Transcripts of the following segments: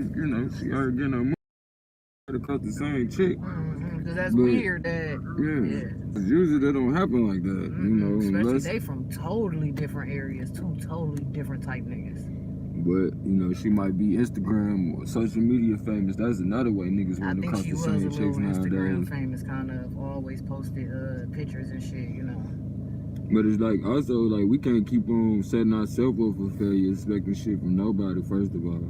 you know, she already getting her money to cut the same chick. Because that's But, weird that, yeah. Usually that don't happen like that, you know. Especially unless, they from totally different areas, two totally different type niggas. But, you know, she might be Instagram or social media famous. That's another way niggas want to cross the same chicks nowadays. Instagram famous, kind of always posted pictures and shit, you know. But it's like, also, like, we can't keep on setting ourselves up for failure, expecting shit from nobody, first of all.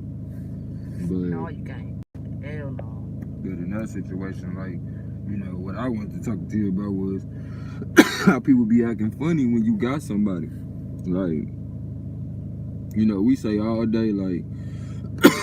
But, no, you can't. Hell no. But in that situation, like, you know, what I wanted to talk to you about was how people be acting funny when you got somebody. Like, you know, we say all day, like,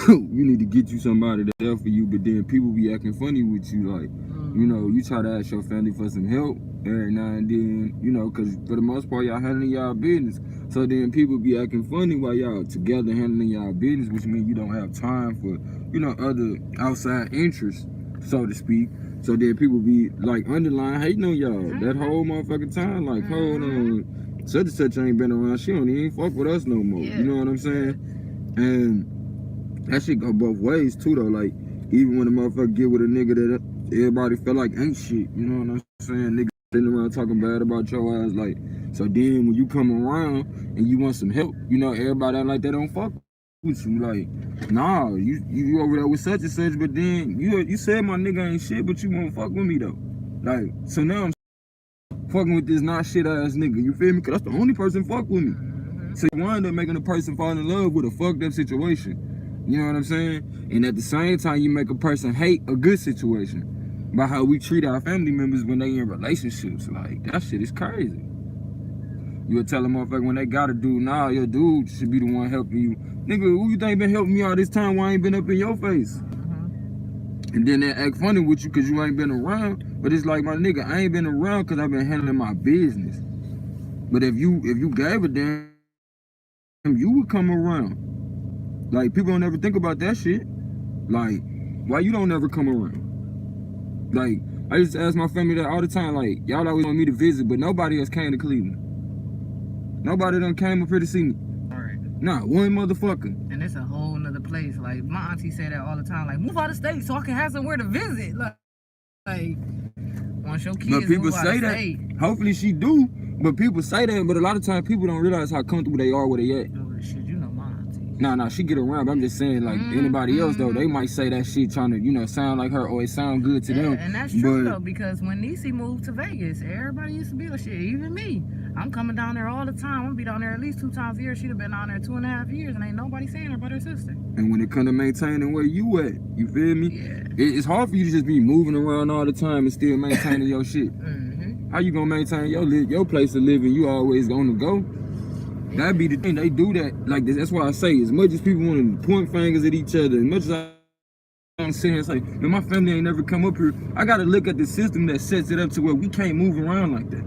you need to get you somebody that's there for you, but then people be acting funny with you, like, you know, you try to ask your family for some help every now and then, you know, because for the most part, y'all handling y'all business. So then people be acting funny while y'all together handling y'all business, which means you don't have time for, you know, other outside interests, so to speak. So then people be, like, underlying hating on y'all that whole motherfucking time, like, hold on, such and such ain't been around, she don't even fuck with us no more, you know what I'm saying? And that shit go both ways, too, though, like, even when a motherfucker get with a nigga that everybody feel like ain't shit, you know what I'm saying? Niggas sitting around talking bad about your ass, like, so then when you come around and you want some help, you know, everybody act like they don't fuck with you, like, nah, you over there with such and such, but then you said my nigga ain't shit, but you won't fuck with me, though. Like, so now I'm fucking with this not shit ass nigga, you feel me? Cause that's the only person fuck with me. So you wind up making a person fall in love with a fucked up situation. You know what I'm saying? And at the same time, you make a person hate a good situation by how we treat our family members when they in relationships. Like, that shit is crazy. You would tell a motherfucker when they got a dude, nah, your dude should be the one helping you. Nigga, who you think been helping me all this time while I ain't been up in your face? And then they act funny with you because you ain't been around. But it's like, my nigga, I ain't been around because I've been handling my business. But if you gave a damn, you would come around. Like, people don't ever think about that shit. Like, why you don't ever come around? Like, I used to ask my family that all the time, like, y'all always want me to visit, but nobody else came to Cleveland. Nobody done came up here to see me. Alright. Nah, one motherfucker. And it's a whole nother place. Like, my auntie say that all the time, like, move out of state so I can have somewhere to visit. Like once your kids but people move say out that. State, hopefully she do, but people say that, but a lot of times people don't realize how comfortable they are where they at. Shit, you know my auntie. Nah, she get around, but I'm just saying, like, anybody else, though, they might say that shit trying to, you know, sound like her or it sound good to them. And that's true, though, because when Niecy moved to Vegas, everybody used to be like, shit, even me. I'm coming down there all the time. I'm going to be down there at least 2 times a year. She'd have been down there 2.5 years, and ain't nobody saying her but her sister. And when it come to maintaining where you at, you feel me? Yeah. It's hard for you to just be moving around all the time and still maintaining your shit. How you gonna maintain your place of living? You always gonna go. That be the thing. They do that like this. That's why I say, as much as people want to point fingers at each other, as much as I'm sitting here and say, man, my family ain't never come up here, I gotta look at the system that sets it up to where we can't move around like that.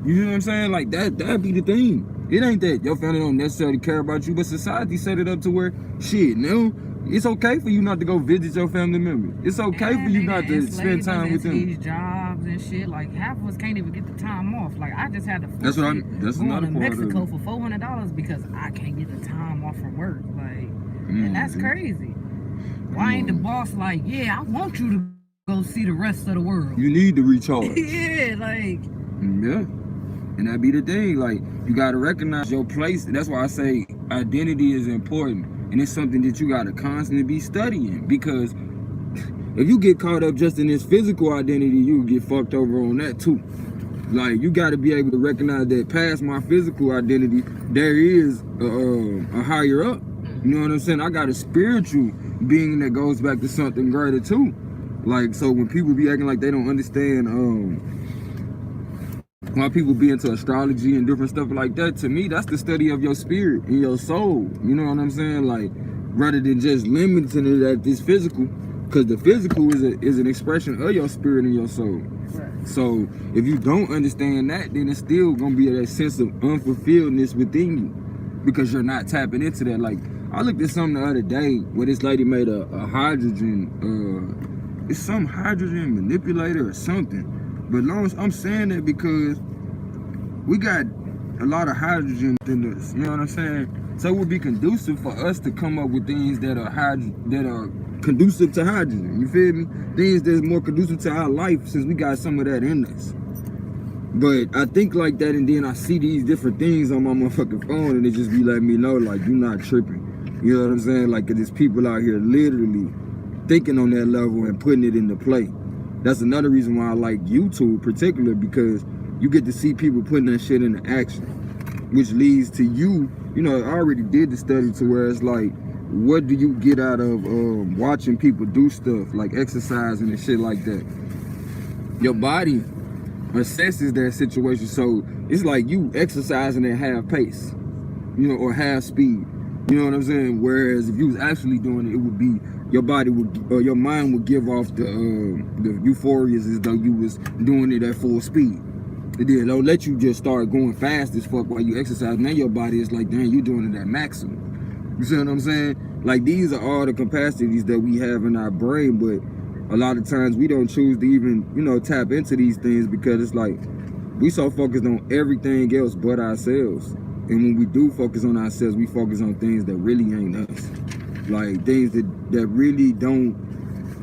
You know what I'm saying? Like, that be the thing. It ain't that your family don't necessarily care about you, but society set it up to where, shit, now, it's okay for you not to go visit your family member. It's okay for you not to spend time with them. These jobs and shit, like, half of us can't even get the time off. Like, I just had to that's another part Mexico of it. for $400 because I can't get the time off from work. Like, and that's crazy. Why ain't the boss like, yeah, I want you to go see the rest of the world? You need to recharge. Yeah, like. Yeah. And that be the thing, like, you gotta recognize your place. That's why I say identity is important. And it's something that you gotta constantly be studying. Because if you get caught up just in this physical identity, you get fucked over on that too. Like, you gotta be able to recognize that past my physical identity, there is a higher up. You know what I'm saying? I got a spiritual being that goes back to something greater too. Like, so when people be acting like they don't understand why people be into astrology and different stuff like that, to me, that's the study of your spirit and your soul. You know what I'm saying? Like, rather than just limiting it at this physical, because the physical is an expression of your spirit and your soul. Right. So if you don't understand that, then it's still gonna be that sense of unfulfilledness within you, because you're not tapping into that. Like, I looked at something the other day where this lady made a hydrogen, it's some hydrogen manipulator or something. But long as I'm saying that because we got a lot of hydrogen in us, you know what I'm saying? So it would be conducive for us to come up with things that are conducive to hydrogen. You feel me? Things that's more conducive to our life, since we got some of that in us. But I think like that, and then I see these different things on my motherfucking phone, and it just be letting me know, like, you not tripping. You know what I'm saying? Like, there's people out here literally thinking on that level and putting it into play. That's another reason why I like YouTube particular, because you get to see people putting that shit into action, which leads to you. You know, I already did the study to where it's like, what do you get out of watching people do stuff like exercising and shit like that? Your body assesses that situation, so it's like you exercising at half pace, you know, or half speed. You know what I'm saying? Whereas if you was actually doing it, it would be your body would, or your mind would give off the euphorias as though you was doing it at full speed. And then they'll let you just start going fast as fuck while you exercise. Now your body is like, damn, you doing it at maximum. You see what I'm saying? Like, these are all the capacities that we have in our brain, but a lot of times we don't choose to even, you know, tap into these things, because it's like we so focused on everything else but ourselves. And when we do focus on ourselves, we focus on things that really ain't us. Like things that really don't,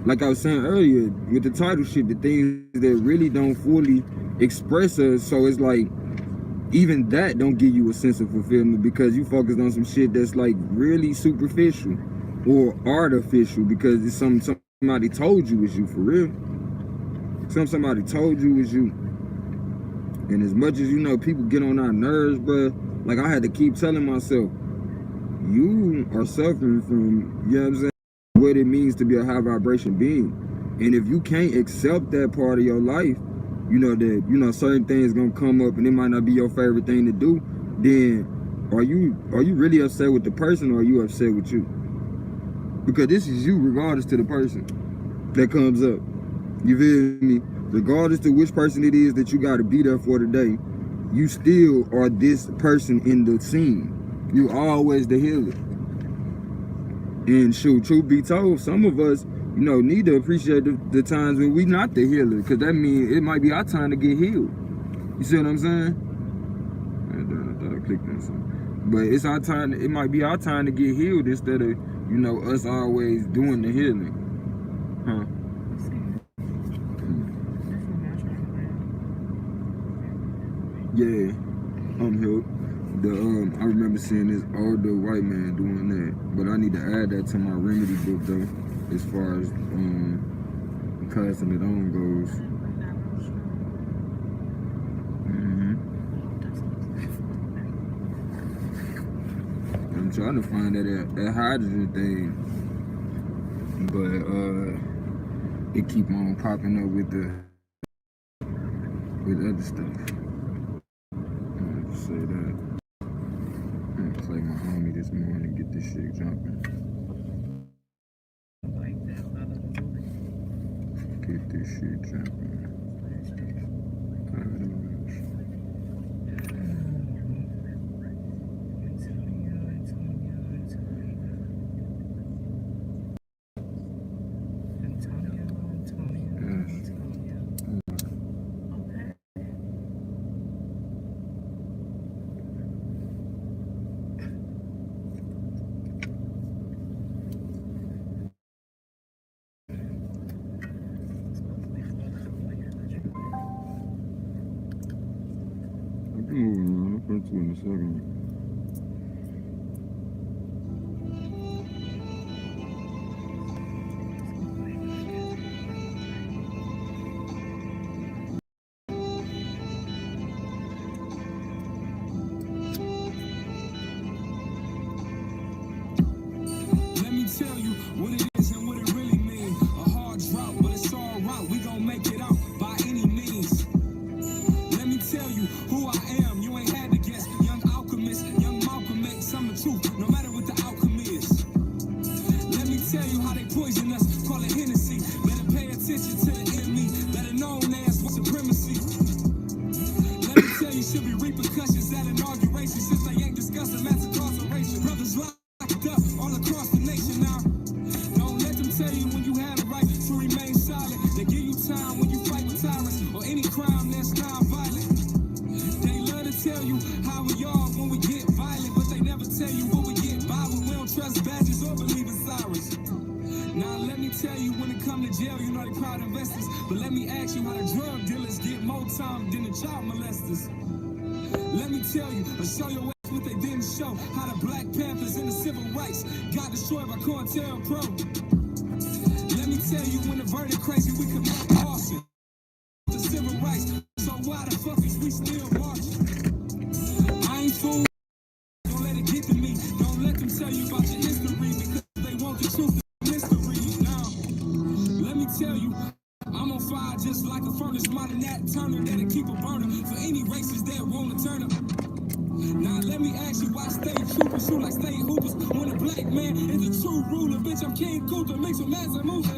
like I was saying earlier with the title shit, the things that really don't fully express us. So it's like, even that don't give you a sense of fulfillment, because you focused on some shit that's like really superficial or artificial, because it's somebody told you was you, for real. Somebody told you was you. And as much as, you know, people get on our nerves, bro, like I had to keep telling myself, you are suffering from, you know what I'm saying, what it means to be a high vibration being. And if you can't accept that part of your life, you know, that, you know, certain things gonna come up and it might not be your favorite thing to do, then are you really upset with the person, or are you upset with you? Because this is you regardless to the person that comes up. You feel me? Regardless to which person it is that you gotta be there for today, you still are this person in the scene. You always the healer. And shoot, truth be told, some of us, you know, need to appreciate the times when we not the healer, because that means it might be our time to get healed. You see what I'm saying? I thought I clicked on something. But it's our time, it might be our time to get healed, instead of, you know, us always doing the healing. Huh? Yeah, I'm healed. I remember seeing this older white man doing that, but I need to add that to my remedy book though, as far as passing it on goes. I'm trying to find that hydrogen thing, but it keep on popping up with other stuff. Say that. I'm gonna play my homie this morning, get this shit jumping. Get this shit jumping. Moving on, I'll put you in a second. Let me tell you what it is and what it really means. A hard drought, but it's all right. We gon' make it out by any means. Let me tell you who I am. You ain't had to guess. Young alchemist, young Malcolm X. I'm the truth, no matter what the outcome is. Let me tell you how they poison us. Call it Hennessy. Better pay attention to the enemy. Better known as supremacy. Let me tell you, should be repercussions at inauguration, since they ain't discussing mass incarceration. Brothers locked up all across the nation now. Don't let them tell you when you have the right to remain silent. They give you time when you fight with tyrants or any crime that's non-violent. They love to tell you how we are when we get violent, but they never tell you what we tell you, when it come to jail, you know they proud investors. But let me ask you how the drug dealers get more time than the child molesters. Let me tell you, or show your ass what they didn't show. How the Black Panthers and the civil rights got destroyed by COINTELPRO. Let me tell you, when the verdict crazy, we commit arson. The civil rights, so why the fuck is we still marching? I ain't fooled. Don't let it get to me. Don't let them tell you about your history because they want the truth and mystery. Now, let me tell you, I'm on fire just like a furnace. Modern Nat Turner that'll keep a burner for any racists that want to turn up. Now let me ask you why state troopers shoot like state hoopers when a black man is a true ruler. Bitch, I'm King Kunta, make some massive moves.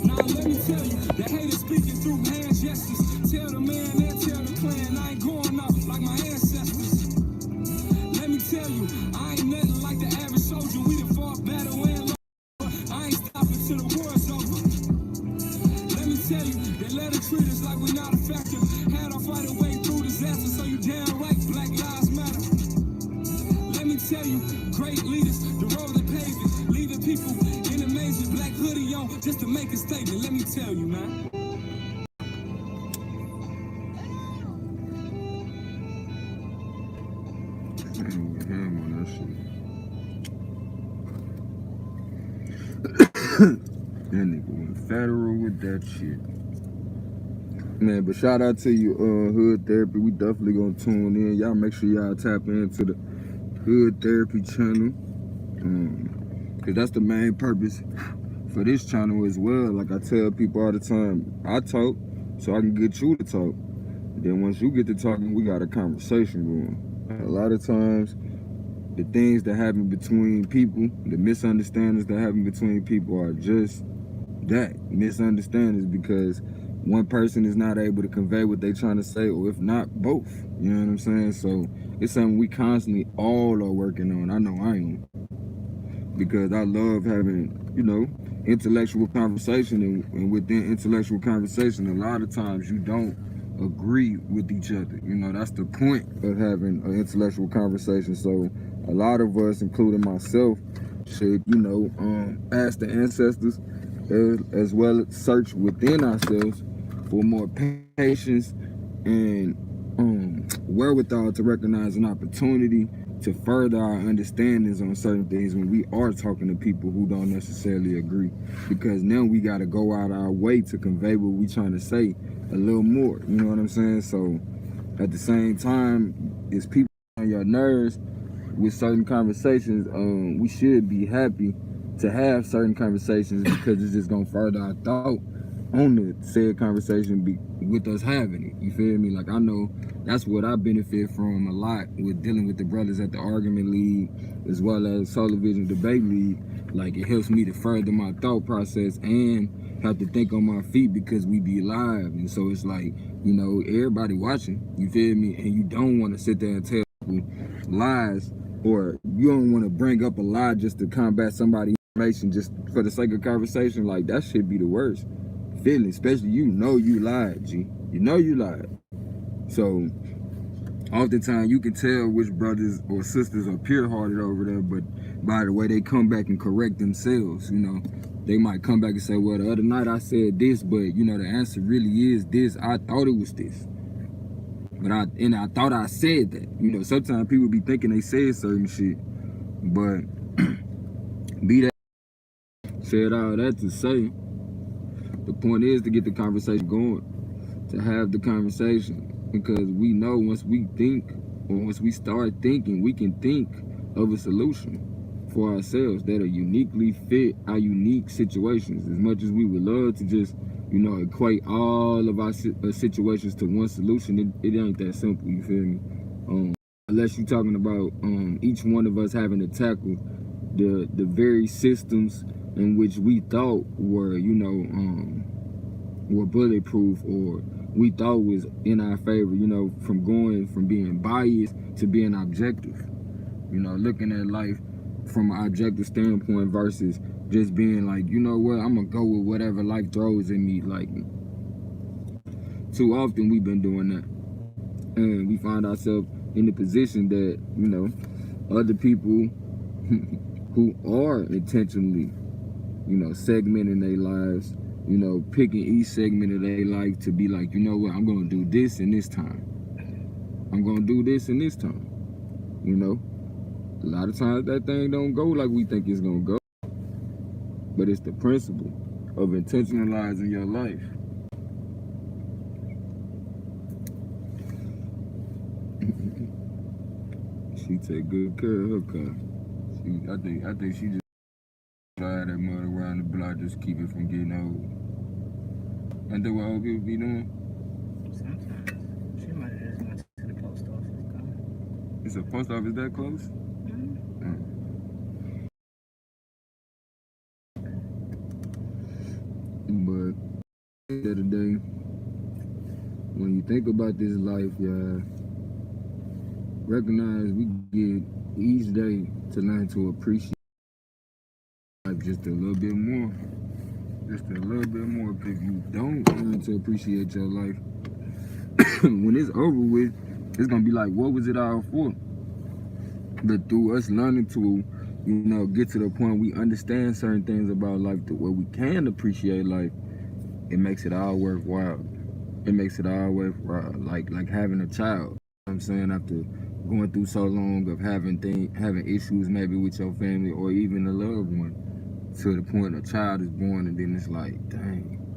Now let me tell you, the haters speaking through hand gestures. Tell the man and tell the clan I ain't going up like my ancestors. Let me tell you, I ain't nothing like the average soldier. We done fought battle and lost, but I ain't stopping till the war's over. Let me tell you, they let us treat us like we're not a factor. Had our fight away through disaster, so you damn right, Black Lives Matter. Let me tell you, great leaders, the road they paved it, leaving people in amazing black hoodie on just to make a statement. Let me tell you, man. Hang with him on that shit. That nigga went federal with that shit. Man, but shout out to you, Hood Therapy. We definitely gonna tune in. Y'all make sure y'all tap into the Hood Therapy channel. Cause that's the main purpose for this channel as well. Like I tell people all the time, I talk so I can get you to talk. Then once you get to talking, we got a conversation going. A lot of times, the things that happen between people, the misunderstandings that happen between people are just that, misunderstandings, because one person is not able to convey what they're trying to say, or if not, both. You know what I'm saying? So it's something we constantly all are working on. I know I am. Because I love having, you know, intellectual conversation, and within intellectual conversation, a lot of times you don't agree with each other. You know, that's the point of having an intellectual conversation. So a lot of us, including myself, should, you know, ask the ancestors as well as search within ourselves for more patience and wherewithal to recognize an opportunity to further our understandings on certain things when we are talking to people who don't necessarily agree, because now we got to go out our way to convey what we trying to say a little more, you know what I'm saying? So at the same time, as people on your nerves with certain conversations, we should be happy to have certain conversations, because it's just gonna further our thought on the said conversation with us having it. You feel me? Like, I know that's what I benefit from a lot with dealing with the brothers at the Argument League as well as Solar Vision Debate League. Like, it helps me to further my thought process and have to think on my feet, because we be live. And so it's like, you know, everybody watching, you feel me? And you don't want to sit there and tell people lies, or you don't want to bring up a lie just to combat somebody's information just for the sake of conversation. Like, that should be the worst feeling, especially you know you lied, G. You know you lied. So oftentimes you can tell which brothers or sisters are pure-hearted over there, but by the way they come back and correct themselves, you know, they might come back and say, well, the other night I said this, but you know the answer really is this. I thought it was this, but I thought I said that. You know, sometimes people be thinking they said certain shit, but be that said all that to say, the point is to get the conversation going, to have the conversation, because we know once we think, or once we start thinking, we can think of a solution for ourselves that'll uniquely fit our unique situations. As much as we would love to just, you know, equate all of our situations to one solution, it ain't that simple, you feel me? Unless you're talking about each one of us having to tackle the very systems in which we thought were, you know, were bulletproof, or we thought was in our favor, you know, from going from being biased to being objective, you know, looking at life from an objective standpoint versus just being like, you know what, I'm gonna go with whatever life throws at me. Like, too often we've been doing that, and we find ourselves in the position that, you know, other people who are intentionally, segmenting their lives, picking each segment of their life to be like, you know what, I'm gonna do this in this time. I'm gonna do this in this time. A lot of times that thing don't go like we think it's gonna go. But it's the principle of intentionalizing your life. She take good care of her car. I think she just drive that mud around the block, just keep it from getting old. Ain't that what old people be doing? Sometimes. She might have just went to the post office. Is a post office that close? But at the end of the day, when you think about this life, y'all, recognize we get each day to learn to appreciate life just a little bit more. Just a little bit more. Because if you don't learn to appreciate your life, when it's over with, it's going to be like, what was it all for? But through us learning to, get to the point we understand certain things about life to where we can appreciate life, it makes it all worthwhile. It makes it all worthwhile. Like having a child. I'm saying, after going through so long of having issues maybe with your family or even a loved one, to the point a child is born and then it's like, dang,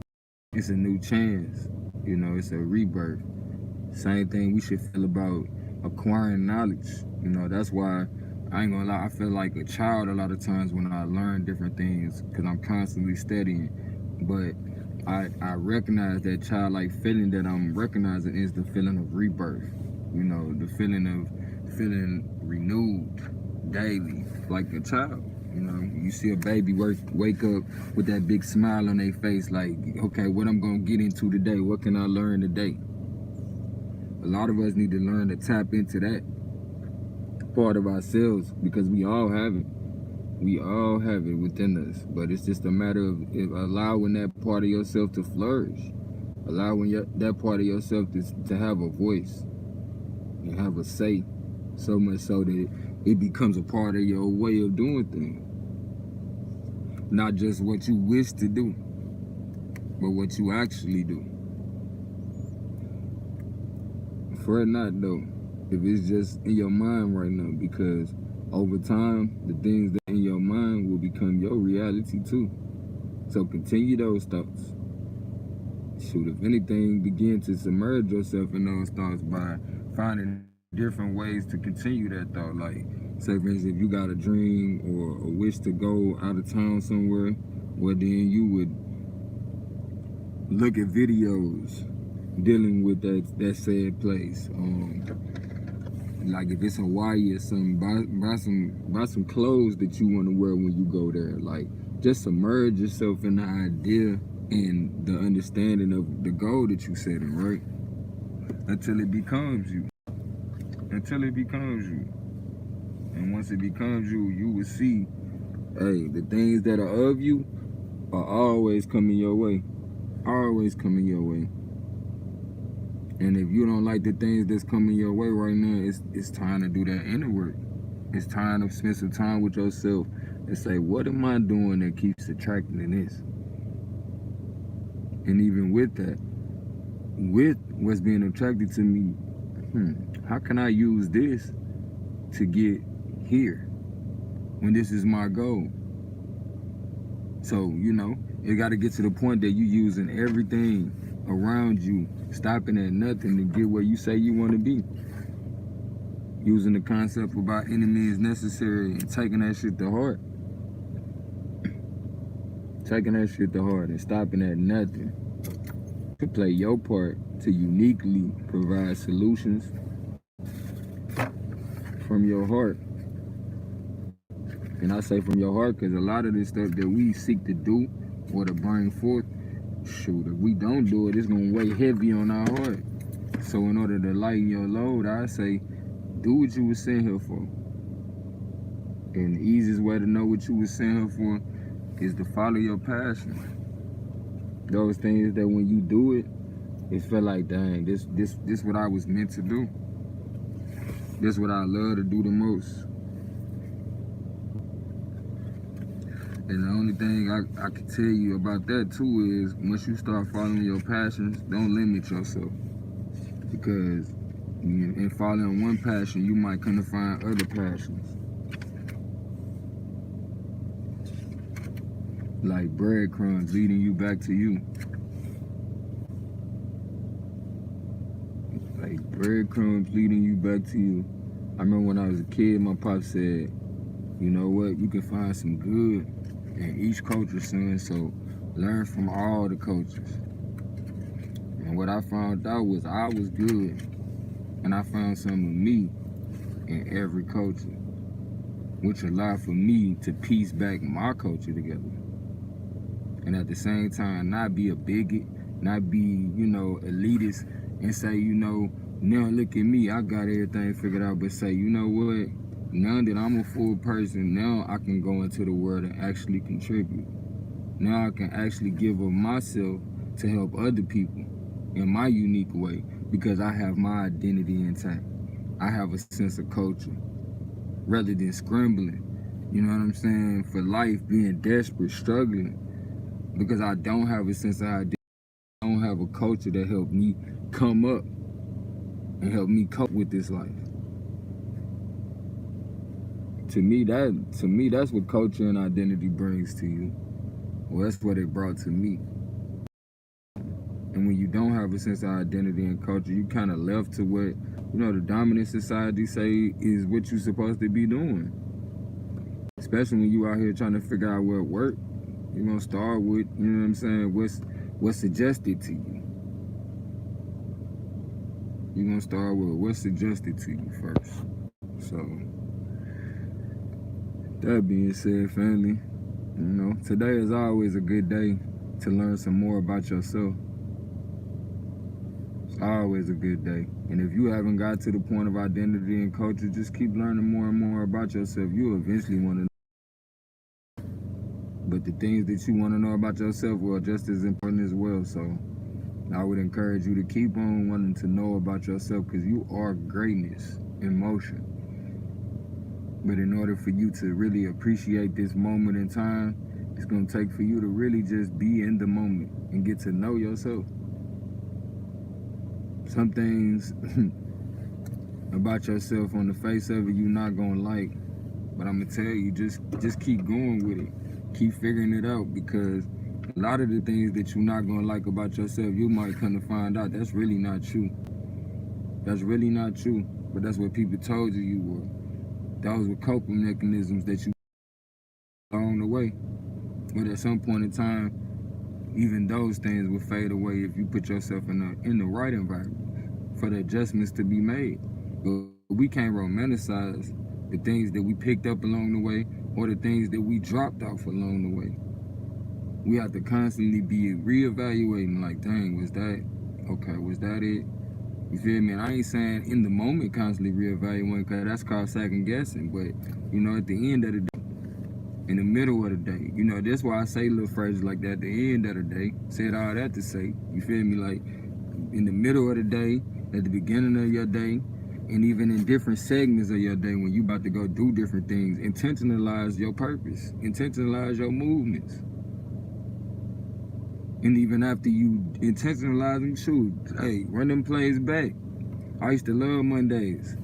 it's a new chance. It's a rebirth. Same thing we should feel about acquiring knowledge. That's why I ain't gonna lie, I feel like a child a lot of times when I learn different things, because I'm constantly studying. But I recognize that childlike feeling that I'm recognizing is the feeling of rebirth. The feeling of feeling renewed daily, like a child. You see a baby wake up with that big smile on their face, like, okay, what I'm gonna get into today? What can I learn today? A lot of us need to learn to tap into that part of ourselves, because we all have it. We all have it within us, but it's just a matter of allowing that part of yourself to flourish, allowing that part of yourself to have a voice and have a say, so much so that it becomes a part of your way of doing things. Not just what you wish to do, but what you actually do. Fret not though, if it's just in your mind right now, because over time, the things that in your mind will become your reality too. So continue those thoughts. Shoot, if anything, begin to submerge yourself in those thoughts by finding different ways to continue that thought. Like, say for instance, if you got a dream or a wish to go out of town somewhere, well then you would look at videos dealing with that said place. Like if it's Hawaii or something, buy some clothes that you want to wear when you go there. Like, just submerge yourself in the idea and the understanding of the goal that you set in, right? Until it becomes you. Until it becomes you. And once it becomes you, you will see, hey, the things that are of you are always coming your way. Always coming your way. And if you don't like the things that's coming your way right now, it's time to do that inner work. It's time to spend some time with yourself and say, what am I doing that keeps attracting this? And even with that, with what's being attracted to me, how can I use this to get here when this is my goal? So, it got to get to the point that you're using everything around you, stopping at nothing to get where you say you want to be. Using the concept about any means necessary and taking that shit to heart. Taking that shit to heart and stopping at nothing to play your part to uniquely provide solutions from your heart. And I say from your heart because a lot of this stuff that we seek to do or to bring forth, shoot, if we don't do it, it's going to weigh heavy on our heart. So in order to lighten your load, I say, do what you were sent here for. And the easiest way to know what you were sent here for is to follow your passion. Those things that when you do it, it feel like, dang, this what I was meant to do. This what I love to do the most. And the only thing I can tell you about that too is once you start following your passions, don't limit yourself. Because in following one passion, you might come to find other passions. Like breadcrumbs leading you back to you. Like breadcrumbs leading you back to you. I remember when I was a kid, my pop said, you know what, you can find some good in each culture, son, so learn from all the cultures. And what I found out was I was good, and I found some of me in every culture, which allowed for me to piece back my culture together. And at the same time, not be a bigot, not be, elitist, and say, now look at me, I got everything figured out, but say, you know what, now that I'm a full person, now I can go into the world and actually contribute. Now I can actually give of myself to help other people in my unique way because I have my identity intact. I have a sense of culture rather than scrambling, you know what I'm saying, for life, being desperate, struggling, because I don't have a sense of identity. I don't have a culture that helped me come up and help me cope with this life. To me, that's what culture and identity brings to you. Well, that's what it brought to me. And when you don't have a sense of identity and culture, you kind of left to what, the dominant society say is what you're supposed to be doing. Especially when you out here trying to figure out what work. You're going to start with, what's suggested to you. You're going to start with what's suggested to you first. So, that being said, family, today is always a good day to learn some more about yourself. It's always a good day. And if you haven't got to the point of identity and culture, just keep learning more and more about yourself. You'll eventually want to know. But the things that you want to know about yourself are just as important as well. So I would encourage you to keep on wanting to know about yourself because you are greatness in motion. But in order for you to really appreciate this moment in time, it's going to take for you to really just be in the moment and get to know yourself. Some things about yourself on the face of it you're not going to like. But I'm going to tell you, just keep going with it. Keep figuring it out because a lot of the things that you're not going to like about yourself, you might come to find out that's really not true. That's really not true. But that's what people told you were. Those were coping mechanisms that you along the way. But at some point in time, even those things will fade away if you put yourself in the right environment for the adjustments to be made. But we can't romanticize the things that we picked up along the way or the things that we dropped off along the way. We have to constantly be reevaluating like, dang, was that it? You feel me? And I ain't saying in the moment constantly reevaluating because that's called second guessing. But, at the end of the day, in the middle of the day, that's why I say little phrases like that, the end of the day, said all that to say, you feel me? Like in the middle of the day, at the beginning of your day, and even in different segments of your day when you about to go do different things, intentionalize your purpose, intentionalize your movements. And even after you intentionalize them, shoot, hey, run them plays back. I used to love Mondays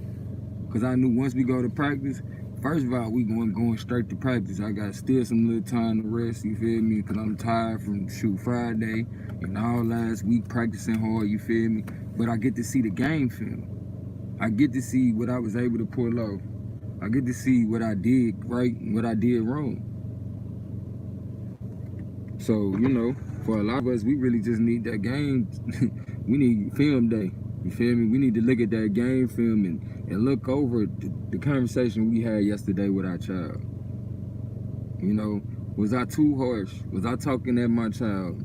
because I knew once we go to practice, first of all, we going straight to practice. I got still some little time to rest, you feel me? Because I'm tired from Friday and all last week practicing hard, you feel me? But I get to see the game film. I get to see what I was able to pull off. I get to see what I did right and what I did wrong. So, for a lot of us, we really just need that game. We need film day. You feel me? We need to look at that game film and look over the conversation we had yesterday with our child. Was I too harsh? Was I talking at my child?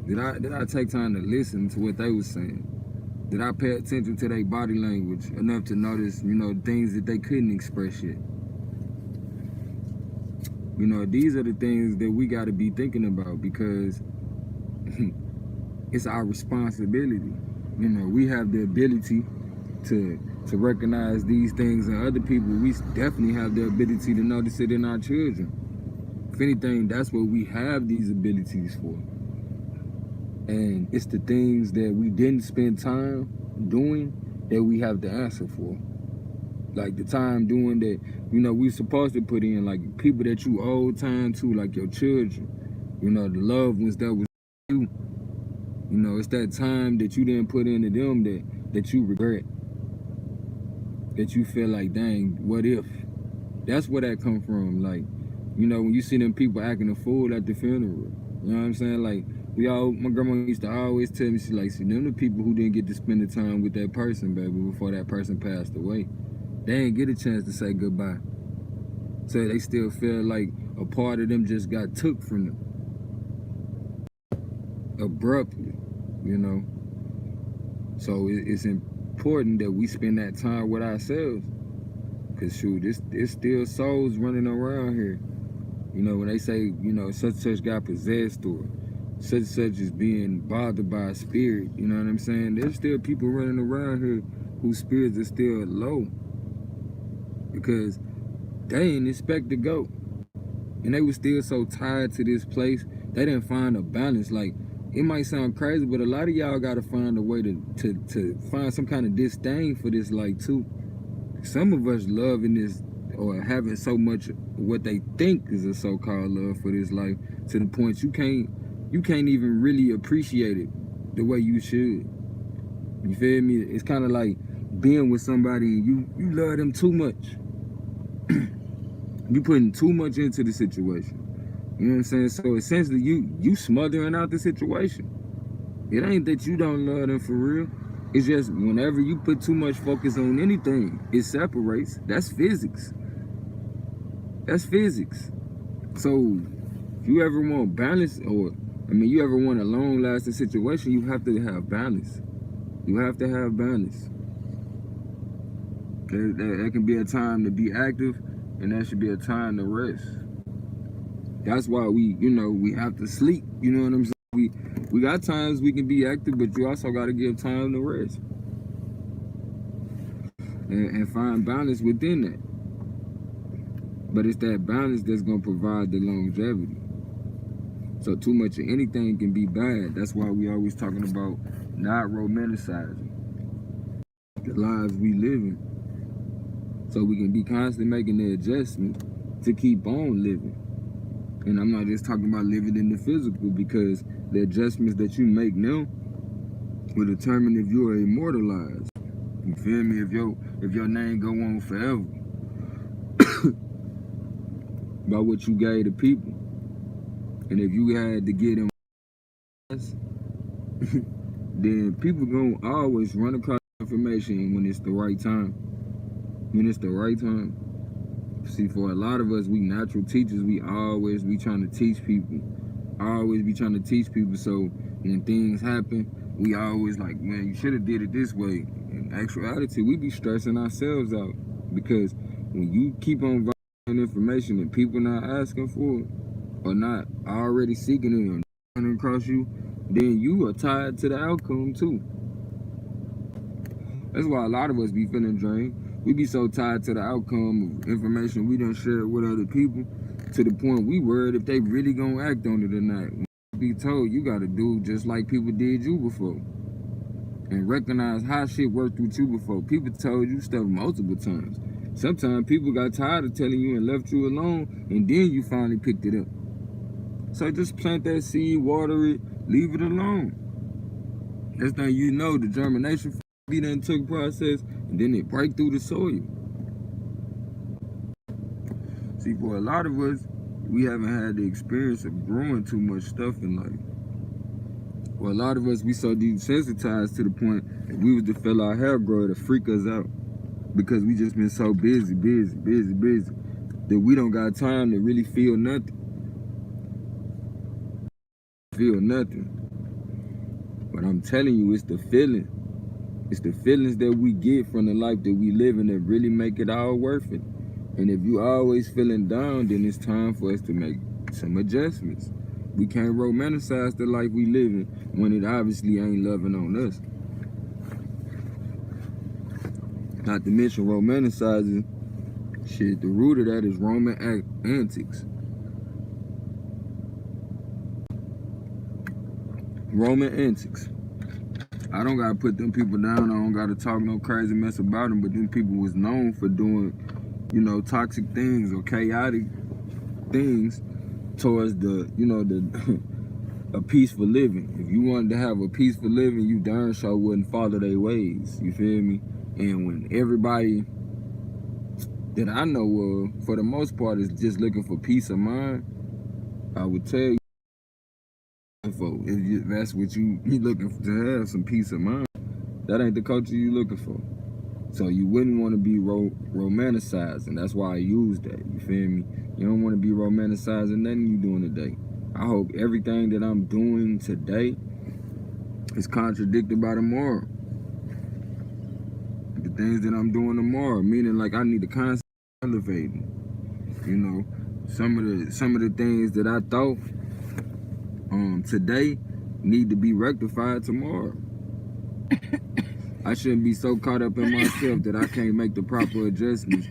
Did I take time to listen to what they were saying? Did I pay attention to their body language enough to notice, things that they couldn't express yet? These are the things that we got to be thinking about because it's our responsibility. We have the ability to recognize these things in other people. We definitely have the ability to notice it in our children. If anything, that's what we have these abilities for. And it's the things that we didn't spend time doing that we have the answer for. Like the time doing that, you know, we supposed to put in, like people that you owe time to, like your children, you know, the loved ones that was you. You know, it's that time that you didn't put into them that you regret. That you feel like, dang, what if? That's where that come from. Like, you know, when you see them people acting a fool at the funeral, you know what I'm saying? Like, my grandma used to always tell me, she like, see, them the people who didn't get to spend the time with that person, baby, before that person passed away. They didn't get a chance to say goodbye. So they still feel like a part of them just got took from them. Abruptly, you know? So it's important that we spend that time with ourselves. Cause shoot, it's still souls running around here. You know, when they say, you know, such got possessed or such is being bothered by a spirit, you know what I'm saying? There's still people running around here whose spirits are still low. Because they didn't expect to go. And they were still so tied to this place, they didn't find a balance. Like, it might sound crazy, but a lot of y'all gotta find a way to find some kind of disdain for this light too. Some of us loving this or having so much what they think is a so-called love for this life to the point you can't even really appreciate it the way you should. You feel me? It's kind of like being with somebody and you love them too much. You putting too much into the situation. You know what I'm saying? So essentially you smothering out the situation. It ain't that you don't love them for real. It's just whenever you put too much focus on anything, it separates. That's physics. That's physics. So if you ever want balance, or you ever want a long-lasting situation, you have to have balance. You have to have balance. There can be a time to be active, and there should be a time to rest. That's why we have to sleep. You know what I'm saying? We got times we can be active, but you also got to give time to rest and find balance within that. But it's that balance that's going to provide the longevity. So too much of anything can be bad. That's why we always talking about not romanticizing the lives we live in. So we can be constantly making the adjustment to keep on living. And I'm not just talking about living in the physical, because the adjustments that you make now will determine if you are immortalized. You feel me? If your name go on forever by what you gave to people. And if you had to get them then people gonna always run across information when it's the right time. When it's the right time. See, for a lot of us, we natural teachers, we always be trying to teach people. Always be trying to teach people, so when things happen, we always like, man, you should have did it this way. In actuality, we be stressing ourselves out, because when you keep on violating information and people not asking for it, or not already seeking it and running across you, then you are tied to the outcome too. That's why a lot of us be feeling drained. We be so tied to the outcome of information we done shared with other people, to the point we worried if they really gonna act on it or not. When you be told you gotta do just like people did you before, and recognize how shit worked with you before. People told you stuff multiple times. Sometimes people got tired of telling you and left you alone, and then you finally picked it up. So just plant that seed, water it, leave it alone. Next thing you know, the germination done took process, and then it break through the soil. See, for a lot of us, we haven't had the experience of growing too much stuff in life. For a lot of us, we so desensitized to the point that we was to feel our hair grow to freak us out, because we just been so busy, that we don't got time to really feel nothing. But I'm telling you, it's the feeling. It's the feelings that we get from the life that we live in that really make it all worth it. And if you always feeling down, then it's time for us to make some adjustments. We can't romanticize the life we live in when it obviously ain't loving on us. Not to mention romanticizing shit, the root of that is Roman antics. Roman antics. I don't gotta put them people down. I don't gotta talk no crazy mess about them. But them people was known for doing, you know, toxic things or chaotic things towards the, you know, the a peaceful living. If you wanted to have a peaceful living, you darn sure wouldn't follow their ways. You feel me? And when everybody that I know of, for the most part, is just looking for peace of mind, I would tell you, if that's what you looking to have, some peace of mind, that ain't the culture you looking for. So you wouldn't want to be romanticized, and that's why I use that. You feel me? You don't want to be romanticizing nothing you doing today. I hope everything that I'm doing today is contradicted by tomorrow. The things that I'm doing tomorrow, meaning like I need to constantly elevating. You know, some of the things that I thought today need to be rectified tomorrow. I shouldn't be so caught up in myself that I can't make the proper adjustments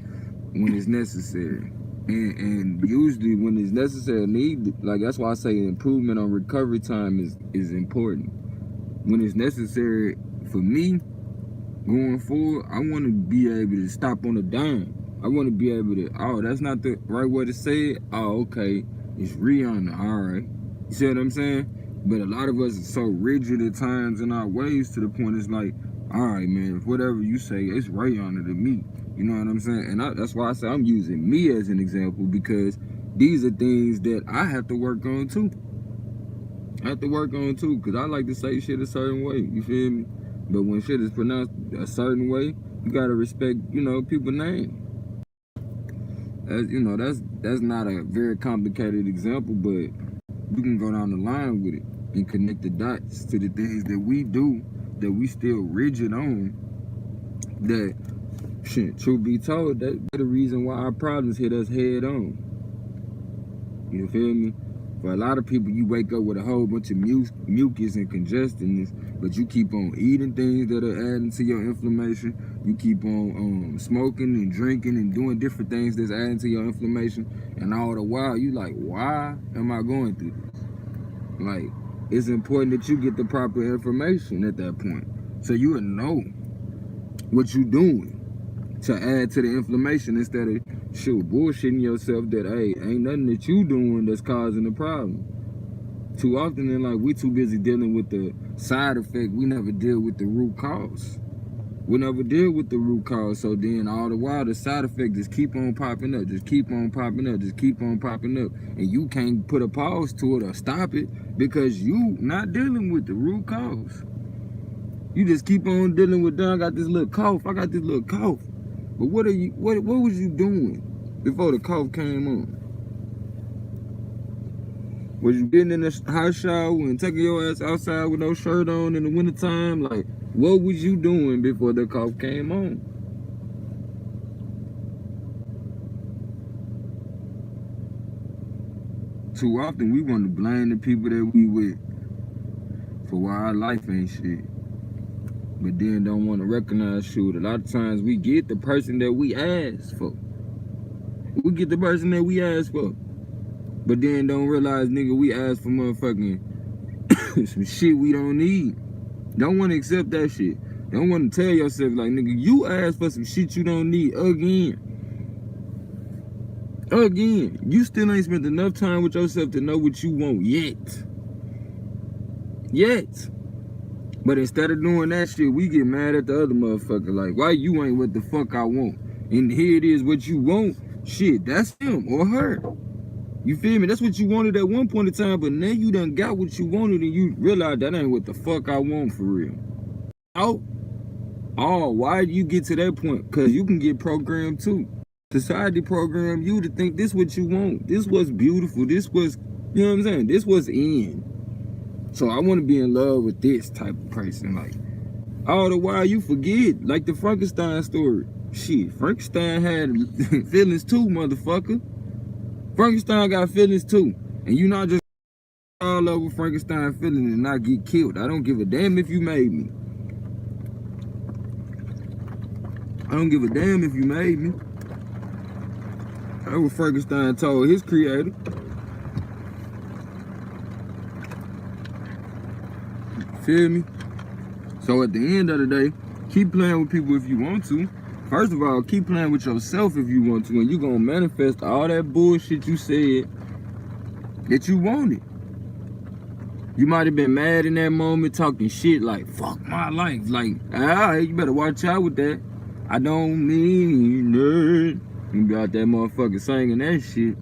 when it's necessary. And usually when it's necessary, that's why I say improvement on recovery time is important. When it's necessary for me going forward, I want to be able to stop on a dime. I want to be able to, oh, that's not the right way to say it. Oh, okay, it's Rihanna, all right. You see what I'm saying? But a lot of us are so rigid at times in our ways to the point it's like, all right, man, if whatever you say, it's Rihanna to me. You know what I'm saying? And that's why I say I'm using me as an example, because these are things that I have to work on too. Because I like to say shit a certain way, you feel me? But when shit is pronounced a certain way, you gotta respect, you know, people's name. As you know, that's not a very complicated example, but you can go down the line with it and connect the dots to the things that we do that we still rigid on. That shit, truth be told, that's the reason why our problems hit us head on. You feel me? For a lot of people, you wake up with a whole bunch of mucus and congestedness, but you keep on eating things that are adding to your inflammation. You keep on smoking and drinking and doing different things that's adding to your inflammation. And all the while, you like, why am I going through this? Like, it's important that you get the proper information at that point, so you will know what you're doing to add to the inflammation, instead of bullshitting yourself that, hey, ain't nothing that you doing that's causing the problem. Too often in life, we too busy dealing with the side effect. We never deal with the root cause. So then all the while, the side effect just keep on popping up, and you can't put a pause to it or stop it because you not dealing with the root cause. You just keep on dealing with, I got this little cough. But what was you doing before the cough came on? Was you getting in the hot shower and taking your ass outside with no shirt on in the wintertime? Like, what was you doing before the cough came on? Too often we want to blame the people that we with for why our life ain't shit. But then don't want to recognize, shoot, a lot of times we get the person that we asked for. But then don't realize, nigga, we asked for motherfucking some shit we don't need. Don't want to accept that shit. Don't want to tell yourself, like, nigga, you asked for some shit you don't need again. You still ain't spent enough time with yourself to know what you want yet. But instead of doing that shit, we get mad at the other motherfucker. Like, why you ain't what the fuck I want? And here it is, what you want. Shit, that's him or her. You feel me? That's what you wanted at one point in time, but now you done got what you wanted and you realize that ain't what the fuck I want for real. Oh, why do you get to that point? Because you can get programmed too. Society program you to think this what you want. This was beautiful. This was, you know what I'm saying? This was in. So I want to be in love with this type of person. Like, all the while you forget, like the Frankenstein story. Shit, Frankenstein had feelings too, motherfucker. Frankenstein got feelings too. And you not just all over Frankenstein feelings and not get killed. I don't give a damn if you made me. That's what Frankenstein told his creator. Feel me? So at the end of the day, keep playing with people if you want to. First of all, keep playing with yourself if you want to, and you're gonna manifest all that bullshit you said that you wanted. You might have been mad in that moment, talking shit like, fuck my life. Like, you better watch out with that. I don't mean it. You got that motherfucker singing that shit.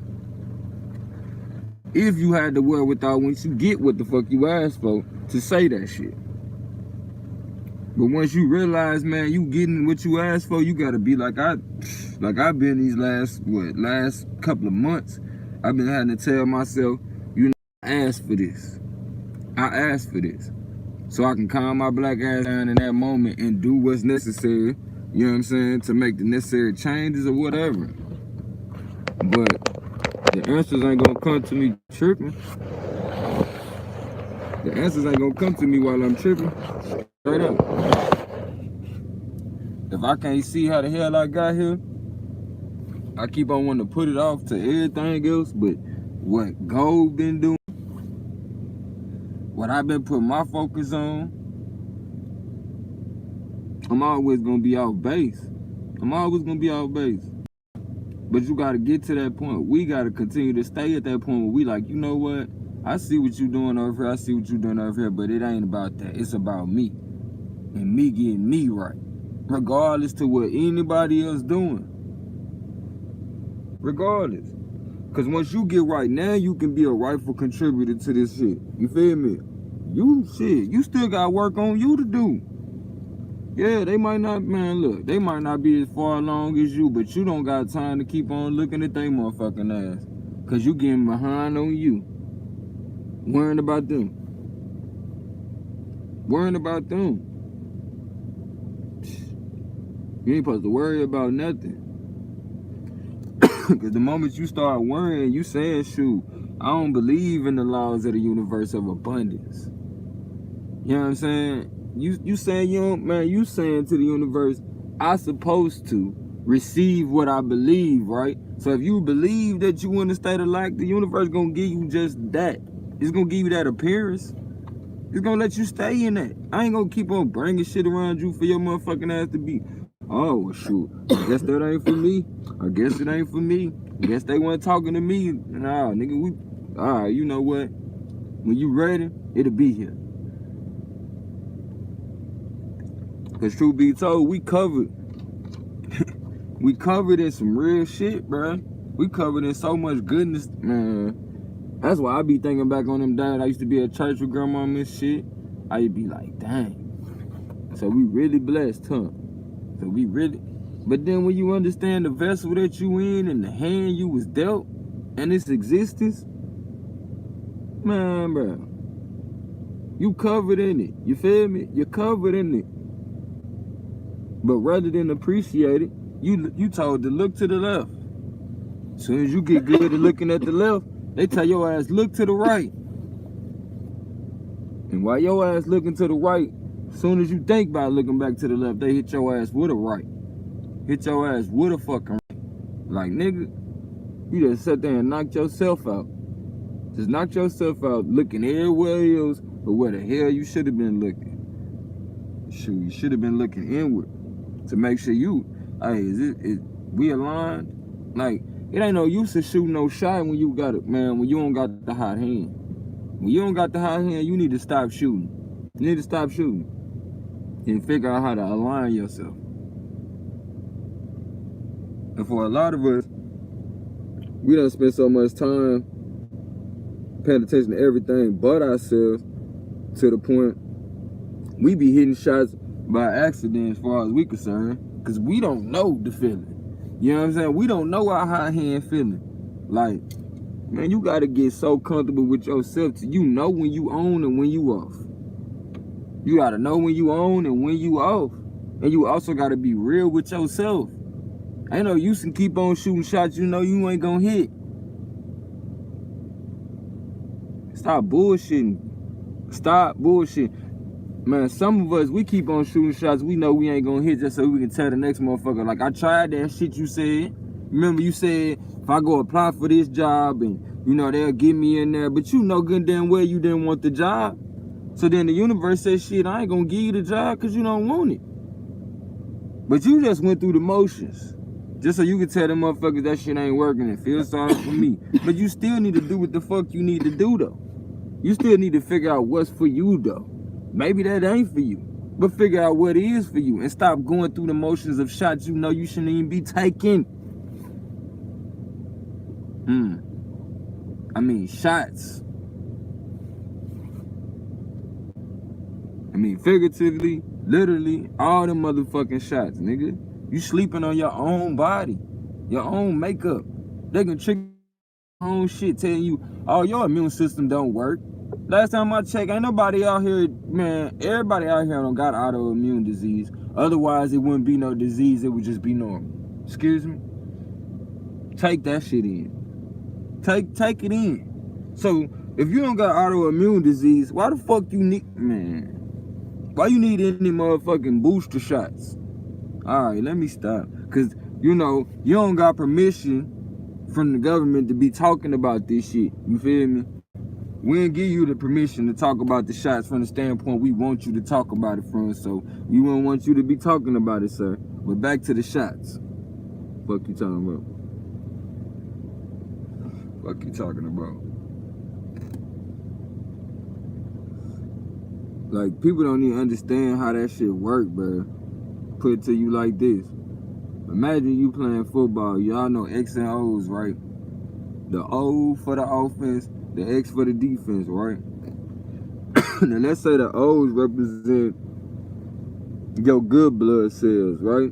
If you had the wherewithal once you get what the fuck you asked for to say that shit. But once you realize, man, you getting what you asked for, you gotta be like I've been these last couple of months. I've been having to tell myself, I asked for this. I asked for this. So I can calm my black ass down in that moment and do what's necessary, you know what I'm saying, to make the necessary changes or whatever. But the answers ain't gonna come to me tripping. The answers ain't gonna come to me while I'm tripping. Straight up. If I can't see how the hell I got here, I keep on wanting to put it off to everything else. But what Gold been doing, what I've been putting my focus on, I'm always gonna be off base. I'm always gonna be off base. But you gotta get to that point. We gotta continue to stay at that point where we like, you know what? I see what you doing over here. I see what you doing over here, but it ain't about that. It's about me. And me getting me right. Regardless to what anybody else doing. Regardless. Because once you get right, now you can be a rightful contributor to this shit. You feel me? You still got work on you to do. Yeah, they might not, man, look, they might not be as far along as you, but you don't got time to keep on looking at they motherfucking ass. Because you getting behind on you. Worrying about them. Worrying about them. You ain't supposed to worry about nothing. Because the moment you start worrying, you saying, shoot, I don't believe in the laws of the universe of abundance. You know what I'm saying? You saying you don't, man, you saying to the universe, I supposed to receive what I believe, right? So if you believe that you in a state of lack, the universe gonna give you just that. It's gonna give you that appearance. It's gonna let you stay in that. I ain't gonna keep on bringing shit around you for your motherfucking ass to be, oh, well, shoot, I guess that ain't for me. I guess it ain't for me. I guess they weren't talking to me. Nah, nigga, all right, you know what? When you ready, it'll be here. Because truth be told, we covered. We covered in some real shit, bruh. We covered in so much goodness, man. That's why I be thinking back on them days. I used to be at church with grandma and shit. I'd be like, dang. So we really blessed, huh? So we really. But then when you understand the vessel that you in and the hand you was dealt and its existence, man, bro, you covered in it. You feel me? You're covered in it. But rather than appreciate it, you told to look to the left. As soon as you get good at looking at the left, they tell your ass look to the right. And while your ass looking to the right, as soon as you think about looking back to the left, they hit your ass with a right. Hit your ass with a fucking right. Like, nigga, you just sat there and knocked yourself out. Just knocked yourself out looking everywhere else, but where the hell you should have been looking. Shoot, you should have been looking inward to make sure you, hey, we aligned? Like, it ain't no use to shoot no shot when you got it, man, when you don't got the hot hand. When you don't got the hot hand, you need to stop shooting. You need to stop shooting and figure out how to align yourself. And for a lot of us, we done spend so much time paying attention to everything but ourselves to the point we be hitting shots by accident as far as we concerned, because we don't know the feeling. You know what I'm saying? We don't know our hot hand feeling. Like, man, you gotta get so comfortable with yourself till you know when you on and when you off. You gotta know when you on and when you off. And you also gotta be real with yourself. Ain't no use in keep on shooting shots you know you ain't gonna hit. Stop bullshitting. Stop bullshitting. Man, some of us, we keep on shooting shots we know we ain't gonna hit just so we can tell the next motherfucker, like, I tried that shit you said. Remember you said, if I go apply for this job and, you know, they'll get me in there, but you know good and damn well you didn't want the job. So then the universe says, shit, I ain't gonna give you the job because you don't want it. But you just went through the motions. Just so you can tell them motherfuckers that shit ain't working and feel sorry for me. But you still need to do what the fuck you need to do, though. You still need to figure out what's for you, though. Maybe that ain't for you. But figure out what is for you and stop going through the motions of shots you know you shouldn't even be taking. I mean, shots. I mean, figuratively, literally, all them motherfucking shots, nigga. You sleeping on your own body, your own makeup. They can trick your own shit, telling you, oh, your immune system don't work. Last time I checked, ain't nobody out here, man, everybody out here don't got autoimmune disease. Otherwise, it wouldn't be no disease, it would just be normal. Excuse me? Take that shit in. Take it in. So, if you don't got autoimmune disease, why the fuck you need, man? Why you need any motherfucking booster shots? Alright, let me stop. Because, you know, you don't got permission from the government to be talking about this shit. You feel me? We didn't give you the permission to talk about the shots from the standpoint we want you to talk about it from. So, we won't want you to be talking about it, sir. But back to the shots. Fuck you talking about? Fuck you talking about? Like, people don't even understand how that shit work, bro. Put it to you like this. Imagine you playing football. Y'all know X and O's, right? The O for the offense, the X for the defense, right? Now, let's say the O's represent your good blood cells, right?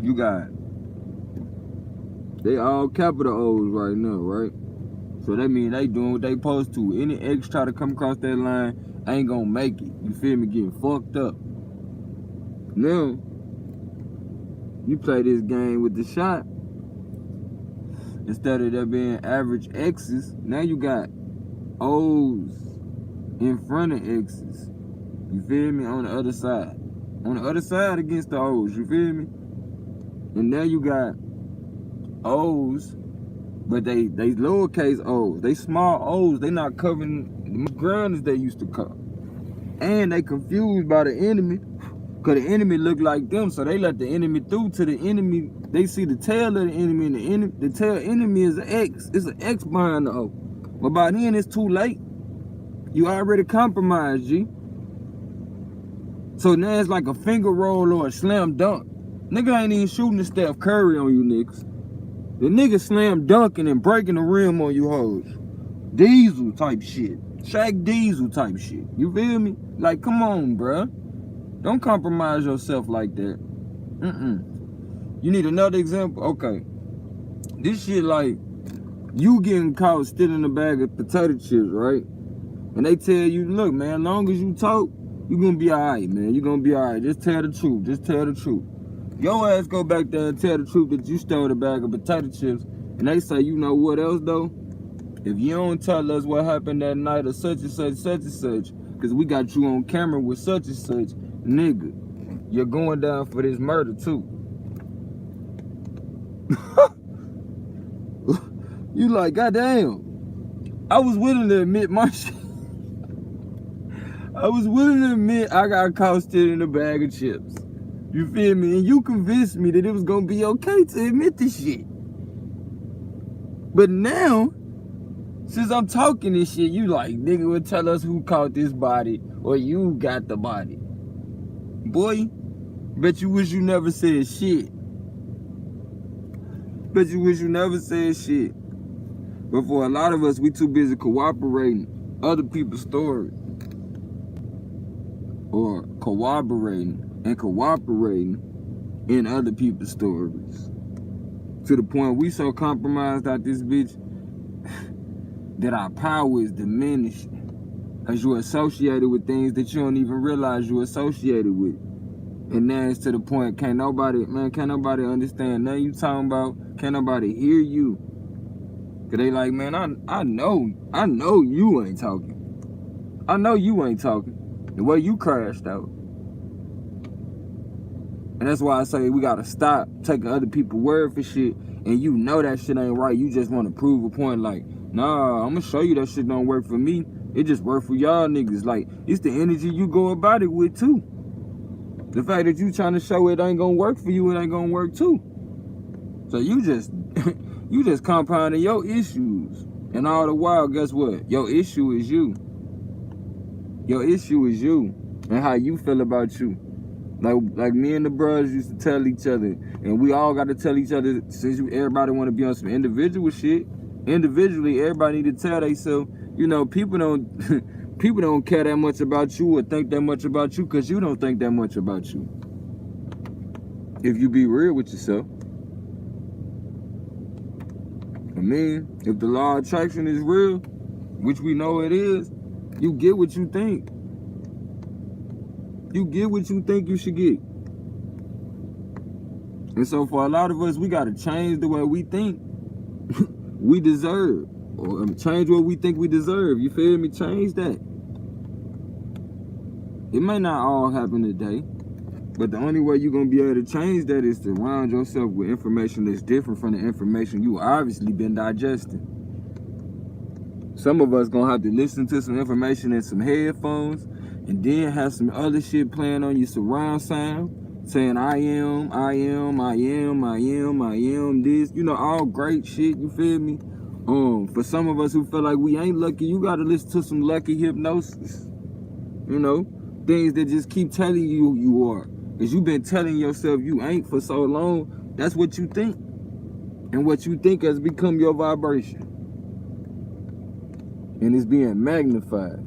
You got, they all capital O's right now, right? So that means they doing what they supposed to. Any X try to come across that line ain't gonna make it. You feel me? Getting fucked up. Now, you play this game with the shot. Instead of there being average X's, now you got O's in front of X's. You feel me? On the other side. On the other side against the O's. You feel me? And now you got O's, but they lowercase O's. They small O's. They not covering the ground as they used to cover. And they confused by the enemy, because the enemy look like them, so they let the enemy through to the enemy. They see the tail of the enemy, and the tail enemy is an X. It's an X behind the O. But by then, it's too late. You already compromised, G. So now it's like a finger roll or a slam dunk. Nigga ain't even shooting the Steph Curry on you niggas. The nigga slam dunking and breaking the rim on you hoes. Diesel type shit. Shaq Diesel type shit. You feel me? Like, come on, bruh. Don't compromise yourself like that. You need another example? Okay. This shit like, you getting caught stealing a bag of potato chips, right? And they tell you, look, man, as long as you talk, you gonna be alright, man. You gonna be alright. Just tell the truth. Just tell the truth. Your ass go back there and tell the truth that you stole a bag of potato chips. And they say, you know what else, though? If you don't tell us what happened that night or such and such, such and such, because we got you on camera with such and such, nigga, you're going down for this murder, too. You like, goddamn. I was willing to admit my shit. I was willing to admit I got caught stealing a bag of chips. You feel me? And you convinced me that it was gonna be okay to admit this shit. But now, since I'm talking this shit, you like, nigga, will tell us who caught this body or you got the body. Boy, bet you wish you never said shit. Bet you wish you never said shit. But for a lot of us, we too busy cooperating other people's stories. Or corroborating and cooperating in other people's stories. To the point we so compromised out this bitch that our power is diminished. Because you're associated with things that you don't even realize you're associated with. And now it's to the point, can't nobody understand nothing you talking about. Can't nobody hear you. Cause they like, man, I know you ain't talking. I know you ain't talking. The way you crashed out. And that's why I say we gotta stop taking other people's word for shit and you know that shit ain't right. You just want to prove a point like, nah, I'm gonna show you that shit don't work for me. It just work for y'all niggas. Like, it's the energy you go about it with too. The fact that you trying to show it ain't gonna work for you, it ain't gonna work too. So you just you just compounding your issues. And all the while, guess what? Your issue is you. Your issue is you and how you feel about you. Like me and the brothers used to tell each other, and we all got to tell each other, since everybody want to be on some individual shit. Individually, everybody need to tell themselves, you know, people don't care that much about you or think that much about you because you don't think that much about you. If you be real with yourself. I mean, if the law of attraction is real, which we know it is, you get what you think. You get what you think you should get. And so for a lot of us, we got to change the way we think we deserve. Or change what we think we deserve. You feel me? Change that. It may not all happen today, but the only way you're going to be able to change that is to surround yourself with information that's different from the information you obviously been digesting. Some of us going to have to listen to some information in some headphones and then have some other shit playing on your surround sound, saying I am this, you know, all great shit, you feel me? For some of us who feel like we ain't lucky, you gotta listen to some lucky hypnosis. You know, things that just keep telling you you are. Cause you've been telling yourself you ain't for so long, that's what you think. And what you think has become your vibration. And it's being magnified.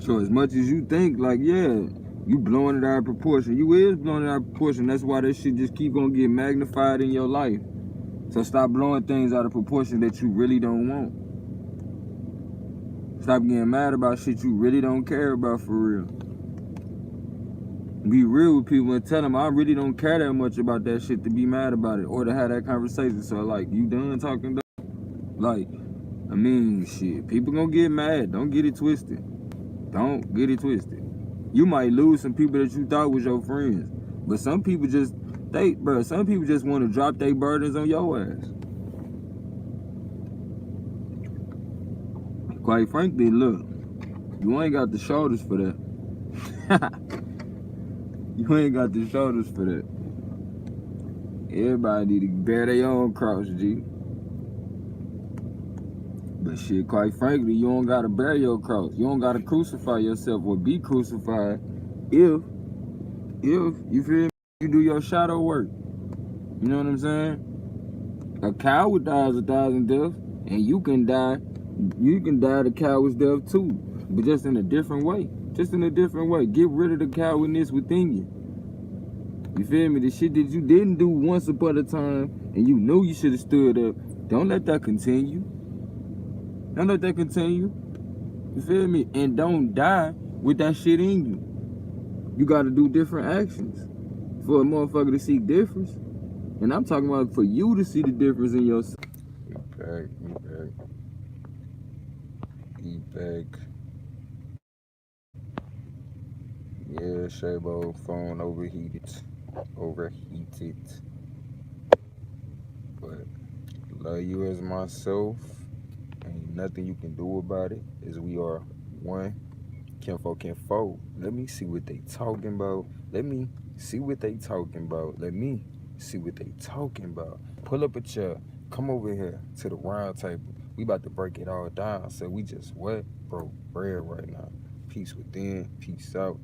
So as much as you think, like, yeah, you blowing it out of proportion. You is blowing it out of proportion. That's why that shit just keep gonna get magnified in your life. So stop blowing things out of proportion that you really don't want. Stop getting mad about shit you really don't care about for real. Be real with people and tell them I really don't care that much about that shit to be mad about it or to have that conversation. So like, you done talking? Like, I mean, shit, people gonna get mad. Don't get it twisted. Don't get it twisted. You might lose some people that you thought was your friends, but some people just, some people just want to drop their burdens on your ass. Quite frankly, look, you ain't got the shoulders for that. You ain't got the shoulders for that. Everybody need to bear their own cross, G. But shit, quite frankly, you don't gotta bear your cross. You don't gotta crucify yourself or be crucified if you feel me, you do your shadow work. You know what I'm saying? A coward dies 1,000 deaths, and you can die the coward's death too, but just in a different way. Just in a different way. Get rid of the cowardness within you. You feel me? The shit that you didn't do once upon a time, and you knew you should have stood up. Don't let that continue. Don't let that continue. You feel me? And don't die with that shit in you. You gotta do different actions for a motherfucker to see difference. And I'm talking about for you to see the difference in yourself. Eat back. Yeah, Shabo, phone overheated. But love you as myself. Ain't nothing you can do about it, as we are one. Kinfo. Let me see what they talking about. Pull up a chair. Come over here to the round table. We about to break it all down. So we just what? Broke bread right now. Peace within, peace out.